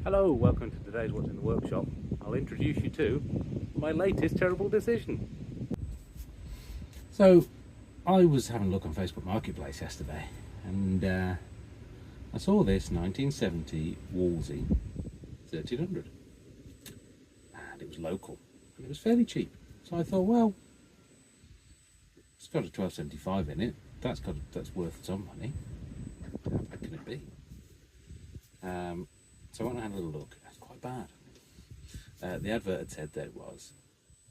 Hello, welcome to today's What's in the Workshop. I'll introduce you to my latest terrible decision. So, I was having a look on Facebook Marketplace yesterday, and I saw this 1970 Wolseley 1300, and it was local, and it was fairly cheap. So I thought, well, it's got a 1275 in it. That's worth some money. How bad can it be? So I went and had a little look. It's quite bad. The advert had said there was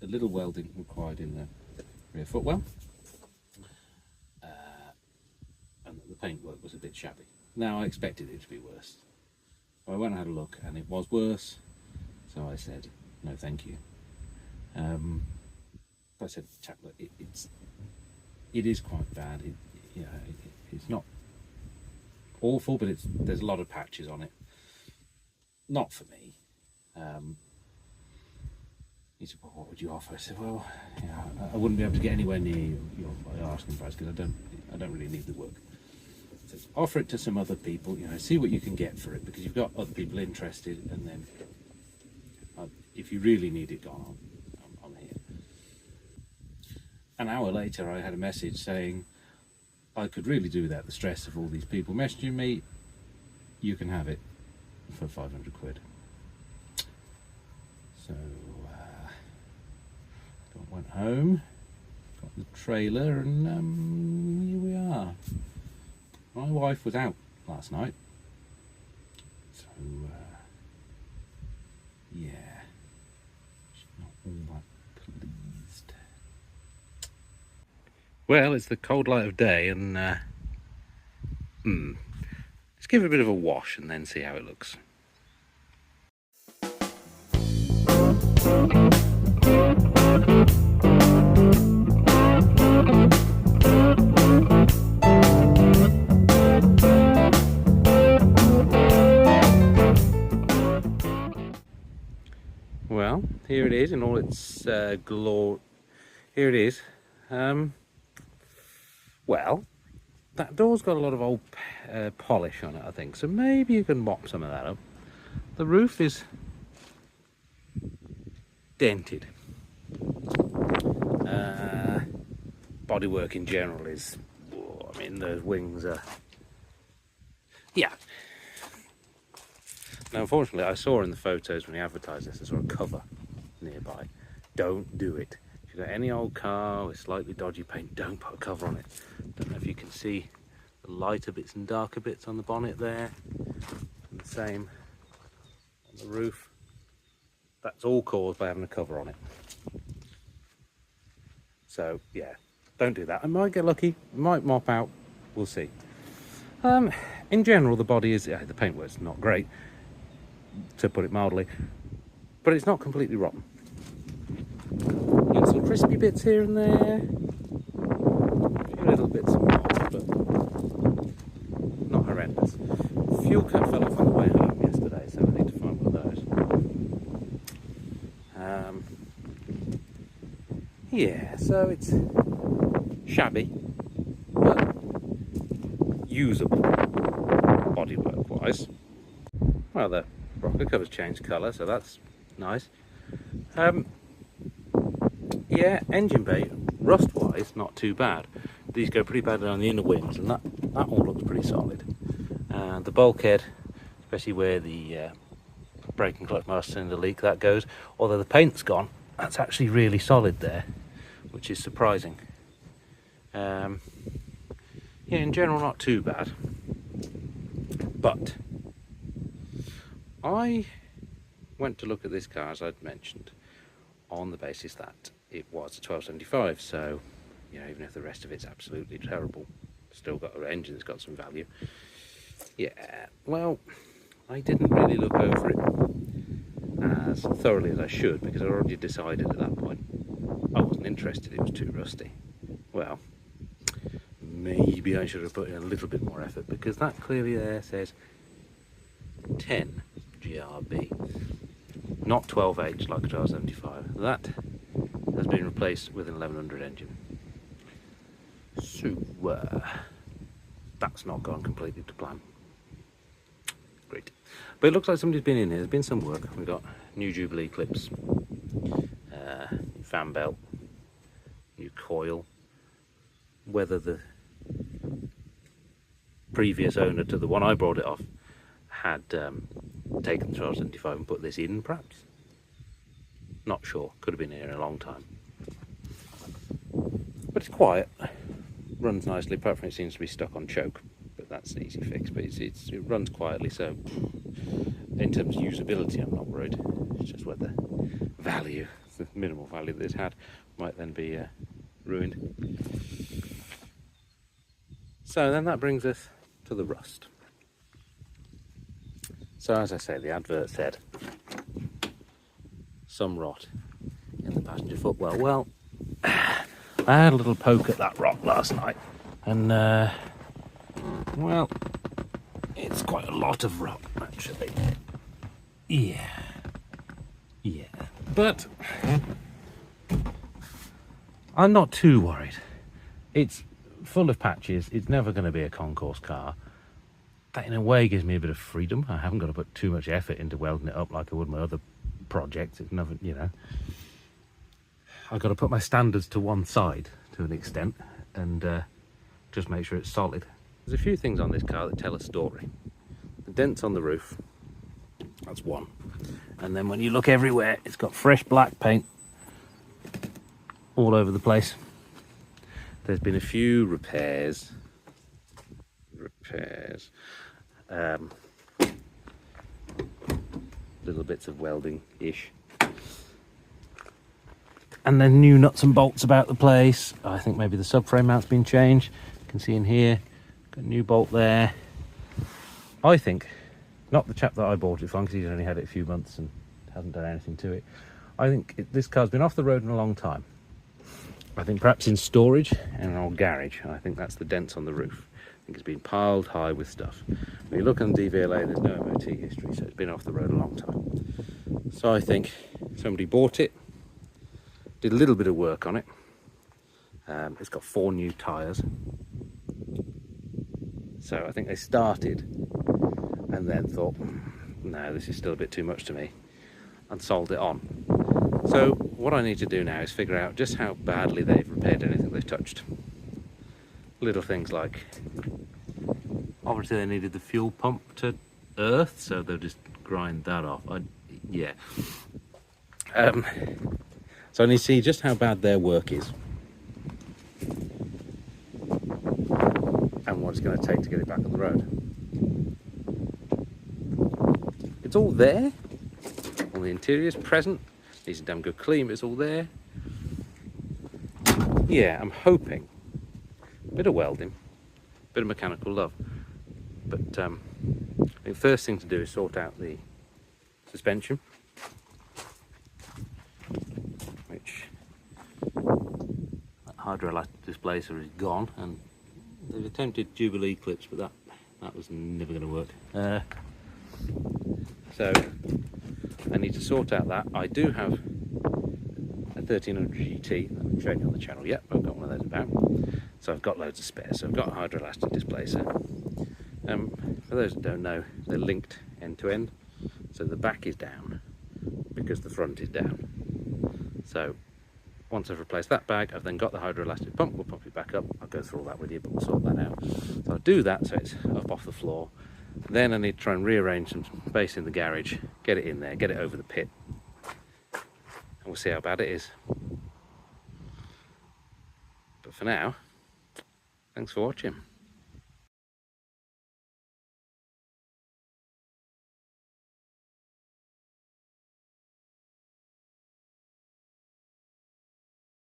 a little welding required in the rear footwell, and that the paintwork was a bit shabby. Now I expected it to be worse. So I went and had a look, and it was worse. So I said, no, thank you. But I said, chap, look, it is quite bad. It's not awful, but there's a lot of patches on it. Not for me. He said, well, what would you offer? I said, well, I wouldn't be able to get anywhere near your asking price because I don't really need the work. I said, offer it to some other people, see what you can get for it, because you've got other people interested, and then if you really need it gone, I'm here. An hour later, I had a message saying I could really do without the stress of all these people messaging me. You can have it for 500 quid. So went home, got the trailer, and here we are. My wife was out last night, so yeah, she's not all that pleased. Well, it's the cold light of day, and let's give it a bit of a wash and then see how it looks. Well, here it is in all its glory. Here it is. Well, that door's got a lot of old polish on it, I think, so maybe you can mop some of that up. The roof is dented. Bodywork in general is, I mean, those wings are, yeah. Now, unfortunately, I saw in the photos when he advertised this, I saw a cover nearby. Don't do it. If you've got any old car with slightly dodgy paint, don't put a cover on it. Don't know if you can see the lighter bits and darker bits on the bonnet there, and the same on the roof. That's all caused by having a cover on it. So yeah, don't do that. I might get lucky, might mop out, we'll see. In general, the body is, the paintwork's not great, to put it mildly, but it's not completely rotten. You got some crispy bits here and there, a few little bits and bobs, but not horrendous. Fuel cap fell off on the way home yesterday, so I need to find one of those. Yeah, so it's shabby, but usable bodywork wise. Well, the rocker cover's changed colour, so that's nice. Yeah, engine bay, rust wise, not too bad. These go pretty badly on the inner wings, and that all looks pretty solid. The bulkhead, especially where the brake and clutch master cylinder leak, that goes, although the paint's gone, that's actually really solid there, which is surprising. Yeah, in general, not too bad. But I went to look at this car, as I'd mentioned, on the basis that it was a 1275, so even if the rest of it's absolutely terrible, still got an engine that's got some value. Yeah, well, I didn't really look over it as thoroughly as I should, because I already decided at that point I wasn't interested, it was too rusty. Well, maybe I should have put in a little bit more effort, because that clearly there says 10 GRB, not 12H like a 1275. That has been replaced with an 1100 engine. So that's not gone completely to plan. Great. But it looks like somebody's been in here. There's been some work. We've got new Jubilee clips, fan belt, new coil. Whether the previous owner to the one I brought it off had taken the 1275 and put this in, perhaps. Not sure. Could have been here a long time. But it's quiet. Runs nicely, apart from it seems to be stuck on choke. But that's an easy fix. But it runs quietly, so in terms of usability, I'm not worried. It's just whether value, the minimal value that it's had, might then be ruined. So then that brings us to the rust. So as I say, the advert said some rot in the passenger footwell. Well, I had a little poke at that rot last night, and well, it's quite a lot of rot actually. Yeah, but I'm not too worried. It's full of patches. It's never going to be a concourse car. That in a way gives me a bit of freedom. I haven't got to put too much effort into welding it up like I would my other projects. It's never, you know, I've got to put my standards to one side to an extent and just make sure it's solid. There's a few things on this car that tell a story. The dents on the roof, that's one. And then when you look everywhere, it's got fresh black paint all over the place. There's been a few repairs, little bits of welding-ish. And then new nuts and bolts about the place. I think maybe the subframe mount's been changed. You can see in here, got a new bolt there. I think, not the chap that I bought it from, because he's only had it a few months and hasn't done anything to it. I think this car's been off the road in a long time. I think perhaps in storage in an old garage. I think that's the dents on the roof. I think it's been piled high with stuff. When you look on DVLA, there's no MOT history, so it's been off the road a long time. So I think somebody bought it, did a little bit of work on it. It's got 4 new tyres. So I think they started and then thought, no, this is still a bit too much to me, and sold it on. So what I need to do now is figure out just how badly they've repaired anything they've touched. Little things like, obviously they needed the fuel pump to earth, so they'll just grind that off. So I need to see just how bad their work is and what it's going to take to get it back on the road. It's all there. All the interior's present. Needs a damn good clean, but it's all there. Yeah, I'm hoping. A bit of welding, a bit of mechanical love. But I think the first thing to do is sort out the suspension, which that hydroelastic displacer is gone, and they've attempted Jubilee clips, but that was never going to work. So I need to sort out that. I do have a 1300 GT that I've shown you on the channel yet, but I've got one of those about. So I've got loads of spares. So I've got a hydroelastic displacer. For those that don't know, they're linked end to end. So the back is down because the front is down. So once I've replaced that bag, I've then got the hydroelastic pump. We'll pop it back up. I'll go through all that with you, but we'll sort that out. So I'll do that so it's up off the floor. Then I need to try and rearrange some space in the garage, get it in there, get it over the pit, and we'll see how bad it is. But for now, thanks for watching.